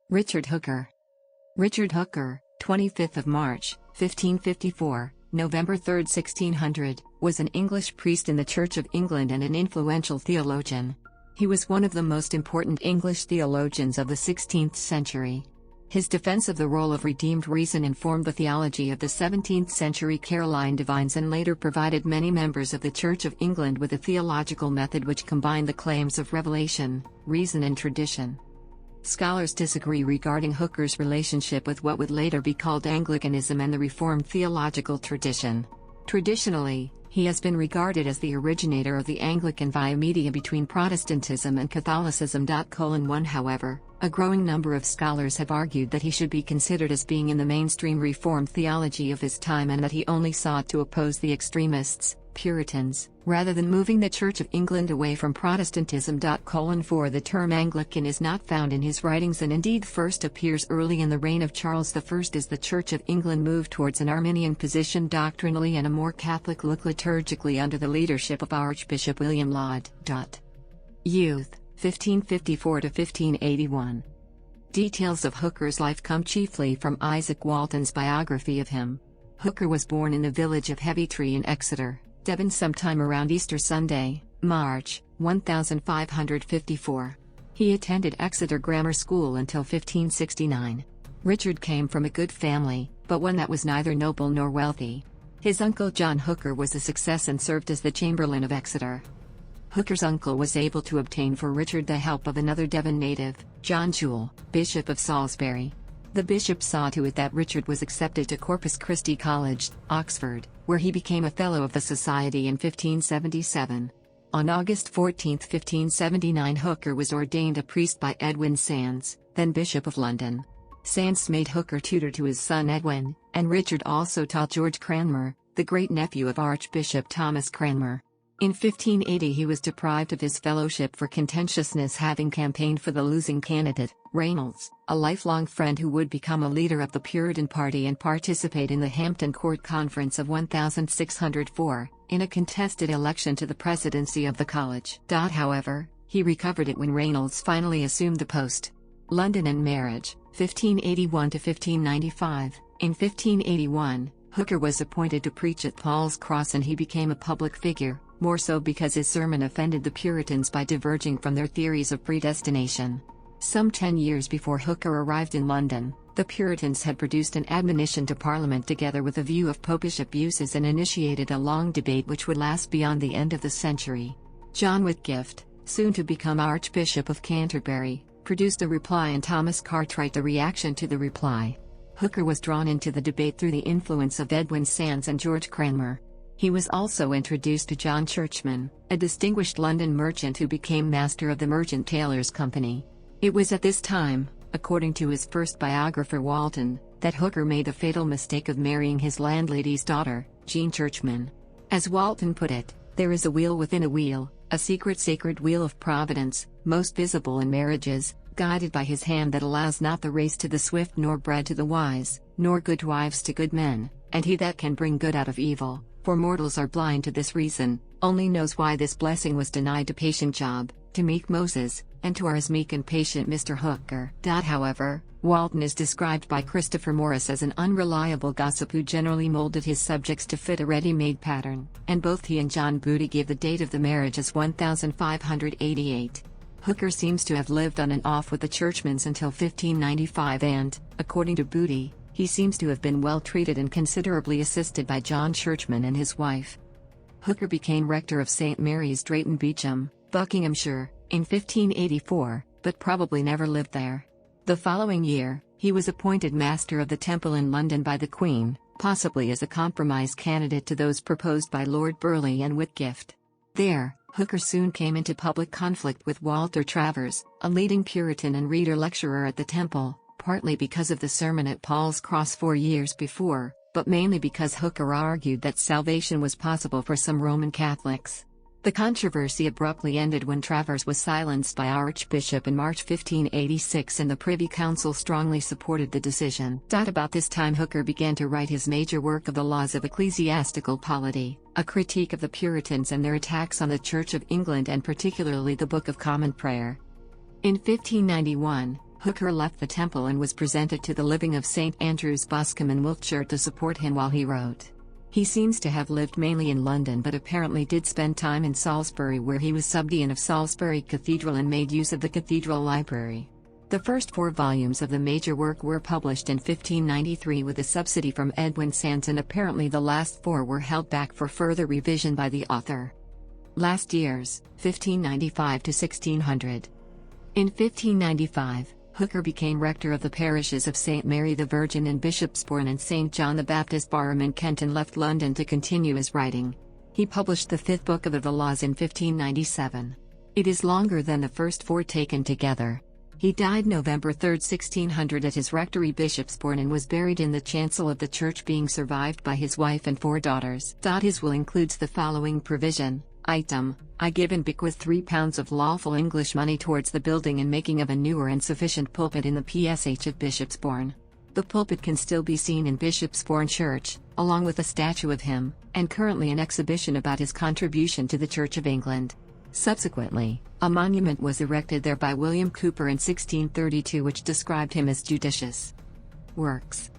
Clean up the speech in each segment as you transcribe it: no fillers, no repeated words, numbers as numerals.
Richard Hooker. Richard Hooker, 25th of March, 1554, November 3, 1600, was an English priest in the Church of England and an influential theologian. He was one of the most important English theologians of the 16th century. His defense of the role of redeemed reason informed the theology of the 17th century Caroline divines and later provided many members of the Church of England with a theological method which combined the claims of revelation, reason and tradition. Scholars disagree regarding Hooker's relationship with what would later be called Anglicanism and the Reformed theological tradition. Traditionally, he has been regarded as the originator of the Anglican via media between Protestantism and Catholicism. However, a growing number of scholars have argued that he should be considered as being in the mainstream Reformed theology of his time and that he only sought to oppose the extremists, Puritans, rather than moving the Church of England away from Protestantism. The term Anglican is not found in his writings and indeed first appears early in the reign of Charles I as the Church of England moved towards an Arminian position doctrinally and a more Catholic look liturgically under the leadership of Archbishop William Laud. Youth, 1554 to 1581. Details of Hooker's life come chiefly from Isaac Walton's biography of him. Hooker was born in the village of Heavytree in Exeter, Devon sometime around Easter Sunday, March, 1554. He attended Exeter Grammar School until 1569. Richard came from a good family, but one that was neither noble nor wealthy. His uncle John Hooker was a success and served as the Chamberlain of Exeter. Hooker's uncle was able to obtain for Richard the help of another Devon native, John Jewell, Bishop of Salisbury. The bishop saw to it that Richard was accepted to Corpus Christi College, Oxford, where he became a Fellow of the Society in 1577. On August 14, 1579, Hooker was ordained a priest by Edwin Sandys, then Bishop of London. Sandys made Hooker tutor to his son Edwin, and Richard also taught George Cranmer, the great-nephew of Archbishop Thomas Cranmer. In 1580 he was deprived of his fellowship for contentiousness, having campaigned for the losing candidate, Reynolds, a lifelong friend who would become a leader of the Puritan party and participate in the Hampton Court Conference of 1604, in a contested election to the presidency of the college. However, he recovered it when Reynolds finally assumed the post. London and marriage, 1581 to 1595. In 1581, Hooker was appointed to preach at Paul's Cross and he became a public figure, more so because his sermon offended the Puritans by diverging from their theories of predestination. Some 10 years before Hooker arrived in London, the Puritans had produced an admonition to Parliament together with a view of popish abuses and initiated a long debate which would last beyond the end of the century. John Whitgift, soon to become Archbishop of Canterbury, produced a reply and Thomas Cartwright a reaction to the reply. Hooker was drawn into the debate through the influence of Edwin Sandys and George Cranmer. He was also introduced to John Churchman, a distinguished London merchant who became master of the Merchant Tailors Company. It was at this time, according to his first biographer Walton, that Hooker made the fatal mistake of marrying his landlady's daughter, Jean Churchman. As Walton put it, there is a wheel within a wheel, a secret sacred wheel of providence, most visible in marriages, guided by his hand that allows not the race to the swift nor bread to the wise, nor good wives to good men, and he that can bring good out of evil, for mortals are blind to this reason, only knows why this blessing was denied to patient Job, to meek Moses, and to ours meek and patient Mr. Hooker. However, Walton is described by Christopher Morris as an unreliable gossip who generally molded his subjects to fit a ready-made pattern, and both he and John Booty gave the date of the marriage as 1588. Hooker seems to have lived on and off with the Churchmans until 1595 and, according to Booty, he seems to have been well treated and considerably assisted by John Churchman and his wife. Hooker became rector of St. Mary's, Drayton Beecham, Buckinghamshire, in 1584, but probably never lived there. The following year, he was appointed Master of the Temple in London by the Queen, possibly as a compromise candidate to those proposed by Lord Burleigh and Whitgift. There, Hooker soon came into public conflict with Walter Travers, a leading Puritan and reader lecturer at the Temple, partly because of the sermon at Paul's Cross 4 years before, but mainly because Hooker argued that salvation was possible for some Roman Catholics. The controversy abruptly ended when Travers was silenced by Archbishop in March 1586 and the Privy Council strongly supported the decision. About this time Hooker began to write his major work of the Laws of Ecclesiastical Polity, a critique of the Puritans and their attacks on the Church of England and particularly the Book of Common Prayer. In 1591, Hooker left the temple and was presented to the living of St. Andrew's Boscombe in Wiltshire to support him while he wrote. He seems to have lived mainly in London but apparently did spend time in Salisbury, where he was subdean of Salisbury Cathedral and made use of the cathedral library. The first 4 volumes of the major work were published in 1593 with a subsidy from Edwin Sandys, and apparently the last 4 were held back for further revision by the author. Last years, 1595 to 1600. In 1595, Hooker became rector of the parishes of St. Mary the Virgin in Bishopsbourne and St. John the Baptist Barham in Kent, and left London to continue his writing. He published the 5th book of the Laws in 1597. It is longer than the first 4 taken together. He died November 3, 1600 at his rectory Bishopsbourne and was buried in the chancel of the church, being survived by his wife and 4 daughters. His will includes the following provision. Item, I give and bequeath £3 of lawful English money towards the building and making of a newer and sufficient pulpit in the PSH of Bishopsbourne. The pulpit can still be seen in Bishopsbourne Church, along with a statue of him, and currently an exhibition about his contribution to the Church of England. Subsequently, a monument was erected there by William Cooper in 1632 which described him as judicious. Works.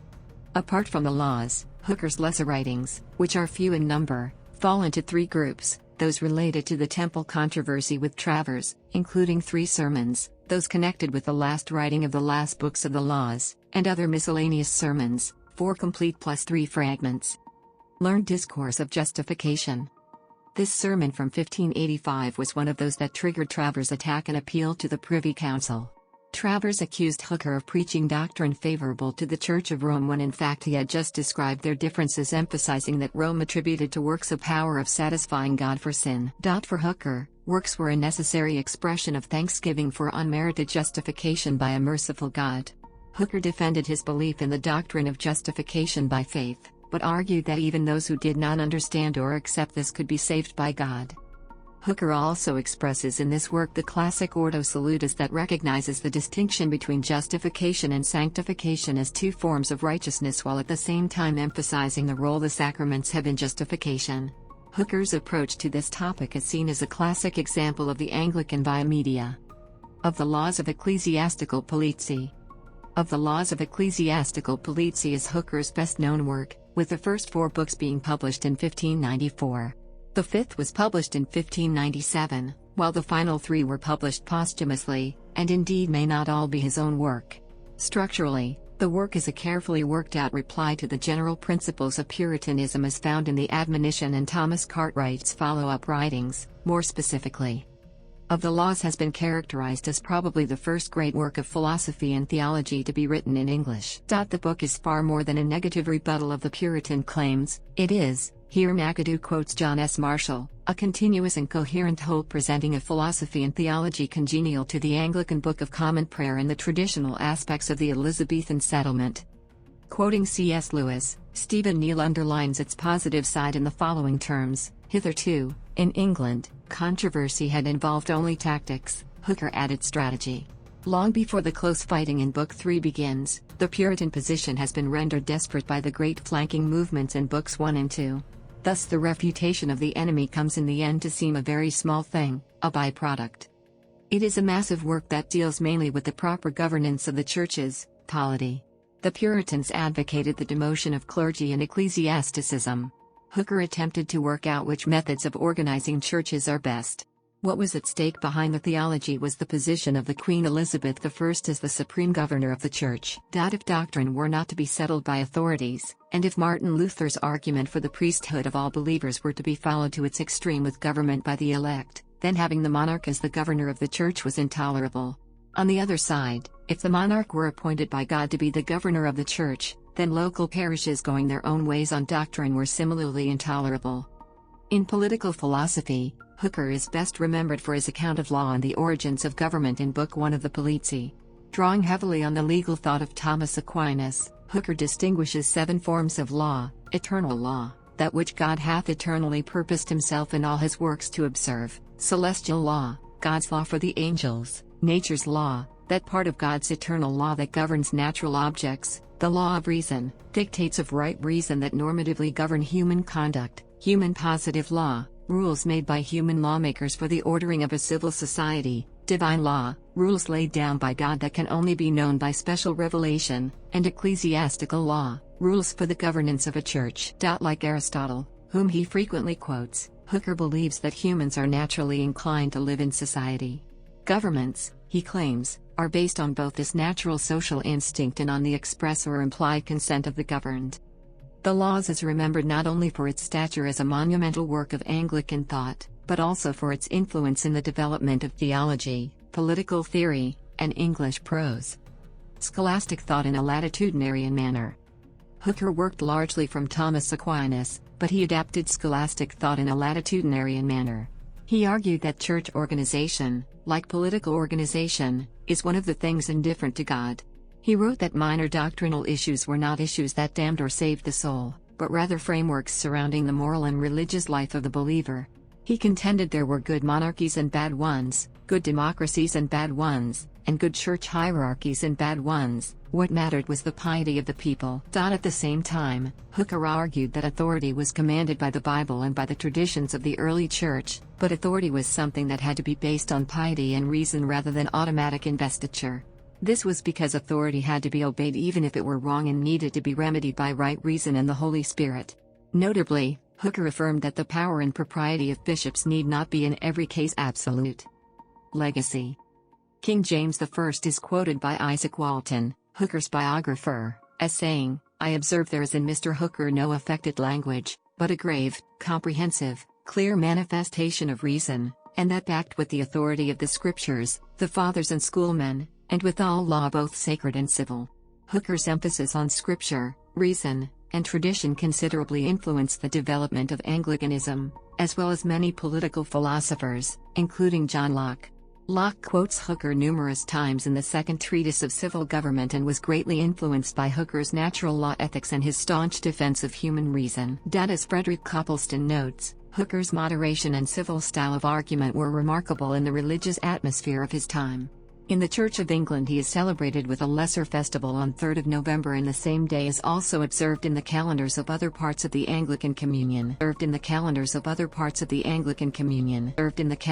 Apart from the Laws, Hooker's lesser writings, which are few in number, fall into 3 groups: those related to the temple controversy with Travers, including 3 sermons, those connected with the last writing of the last books of the Laws, and other miscellaneous sermons, 4 complete plus 3 fragments. Learned Discourse of Justification. This sermon from 1585 was one of those that triggered Travers' attack and appeal to the Privy Council. Travers accused Hooker of preaching doctrine favorable to the Church of Rome when in fact he had just described their differences, emphasizing that Rome attributed to works a power of satisfying God for sin. For Hooker, works were a necessary expression of thanksgiving for unmerited justification by a merciful God. Hooker defended his belief in the doctrine of justification by faith, but argued that even those who did not understand or accept this could be saved by God. Hooker also expresses in this work the classic Ordo Salutis that recognizes the distinction between justification and sanctification as 2 forms of righteousness, while at the same time emphasizing the role the sacraments have in justification. Hooker's approach to this topic is seen as a classic example of the Anglican via media. Of the Laws of Ecclesiastical Polizia. Of the Laws of Ecclesiastical Polizia is Hooker's best-known work, with the first 4 books being published in 1594. The 5th was published in 1597, while the final 3 were published posthumously, and indeed may not all be his own work. Structurally, the work is a carefully worked-out reply to the general principles of Puritanism as found in the Admonition and Thomas Cartwright's follow-up writings. More specifically, Of the Laws has been characterized as probably the first great work of philosophy and theology to be written in English. The book is far more than a negative rebuttal of the Puritan claims. It is, here McAdoo quotes John S. Marshall, a continuous and coherent whole presenting a philosophy and theology congenial to the Anglican Book of Common Prayer and the traditional aspects of the Elizabethan settlement. Quoting C.S. Lewis, Stephen Neal underlines its positive side in the following terms: hitherto, in England, controversy had involved only tactics. Hooker added strategy. Long before the close fighting in Book 3 begins, the Puritan position has been rendered desperate by the great flanking movements in Books 1 and 2. Thus the refutation of the enemy comes in the end to seem a very small thing, a byproduct. It is a massive work that deals mainly with the proper governance of the churches, polity. The Puritans advocated the demotion of clergy and ecclesiasticism. Hooker attempted to work out which methods of organizing churches are best. What was at stake behind the theology was the position of the Queen Elizabeth I as the supreme governor of the Church. If doctrine were not to be settled by authorities, and if Martin Luther's argument for the priesthood of all believers were to be followed to its extreme with government by the elect, then having the monarch as the governor of the Church was intolerable. On the other side, if the monarch were appointed by God to be the governor of the Church, then local parishes going their own ways on doctrine were similarly intolerable. In political philosophy, Hooker is best remembered for his account of law and the origins of government in Book 1 of the Polizia. Drawing heavily on the legal thought of Thomas Aquinas, Hooker distinguishes 7 forms of law: eternal law, that which God hath eternally purposed himself in all his works to observe; celestial law, God's law for the angels; nature's law, that part of God's eternal law that governs natural objects; the law of reason, dictates of right reason that normatively govern human conduct; human positive law, rules made by human lawmakers for the ordering of a civil society; divine law, rules laid down by God that can only be known by special revelation, and ecclesiastical law, rules for the governance of a church. Like Aristotle, whom he frequently quotes, Hooker believes that humans are naturally inclined to live in society. Governments, he claims, are based on both this natural social instinct and on the express or implied consent of the governed. The Laws is remembered not only for its stature as a monumental work of Anglican thought, but also for its influence in the development of theology, political theory, and English prose. Scholastic thought in a latitudinarian manner. Hooker worked largely from Thomas Aquinas, but he adapted scholastic thought in a latitudinarian manner. He argued that church organization, like political organization, is one of the things indifferent to God. He wrote that minor doctrinal issues were not issues that damned or saved the soul, but rather frameworks surrounding the moral and religious life of the believer. He contended there were good monarchies and bad ones, good democracies and bad ones, and good church hierarchies and bad ones. What mattered was the piety of the people. At the same time, Hooker argued that authority was commanded by the Bible and by the traditions of the early church, but authority was something that had to be based on piety and reason rather than automatic investiture. This was because authority had to be obeyed even if it were wrong and needed to be remedied by right reason and the Holy Spirit. Notably, Hooker affirmed that the power and propriety of bishops need not be in every case absolute. Legacy. King James I is quoted by Isaac Walton, Hooker's biographer, as saying, "I observe there is in Mr. Hooker no affected language, but a grave, comprehensive, clear manifestation of reason, and that backed with the authority of the Scriptures, the fathers and schoolmen, and with all law both sacred and civil." Hooker's emphasis on Scripture, reason, and tradition considerably influenced the development of Anglicanism, as well as many political philosophers, including John Locke. Locke quotes Hooker numerous times in the Second Treatise of Civil Government and was greatly influenced by Hooker's natural law ethics and his staunch defense of human reason. As Frederick Copleston notes, Hooker's moderation and civil style of argument were remarkable in the religious atmosphere of his time. In the Church of England he is celebrated with a lesser festival on 3rd of November, and the same day is also observed in the calendars of other parts of the Anglican Communion.